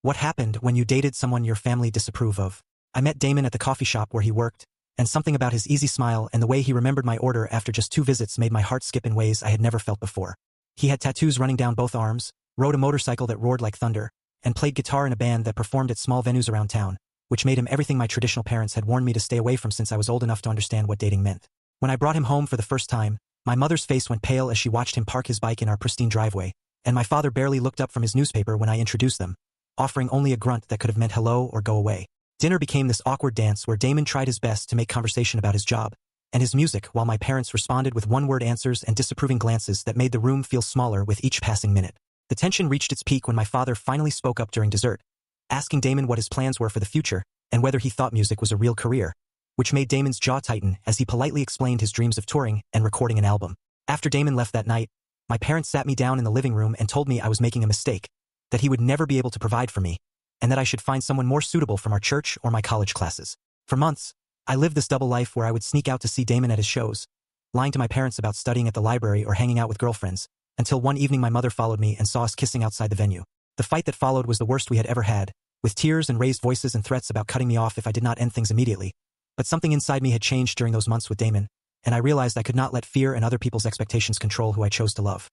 What happened when you dated someone your family disapprove of? I met Damon at the coffee shop where he worked, and something about his easy smile and the way he remembered my order after just 2 visits made my heart skip in ways I had never felt before. He had tattoos running down both arms, rode a motorcycle that roared like thunder, and played guitar in a band that performed at small venues around town, which made him everything my traditional parents had warned me to stay away from since I was old enough to understand what dating meant. When I brought him home for the first time, my mother's face went pale as she watched him park his bike in our pristine driveway, and my father barely looked up from his newspaper when I introduced them, offering only a grunt that could have meant hello or go away. Dinner became this awkward dance where Damon tried his best to make conversation about his job and his music while my parents responded with one-word answers and disapproving glances that made the room feel smaller with each passing minute. The tension reached its peak when my father finally spoke up during dessert, asking Damon what his plans were for the future and whether he thought music was a real career, which made Damon's jaw tighten as he politely explained his dreams of touring and recording an album. After Damon left that night, my parents sat me down in the living room and told me I was making a mistake, that he would never be able to provide for me, and that I should find someone more suitable from our church or my college classes. For months, I lived this double life where I would sneak out to see Damon at his shows, lying to my parents about studying at the library or hanging out with girlfriends, until one evening my mother followed me and saw us kissing outside the venue. The fight that followed was the worst we had ever had, with tears and raised voices and threats about cutting me off if I did not end things immediately. But something inside me had changed during those months with Damon, and I realized I could not let fear and other people's expectations control who I chose to love.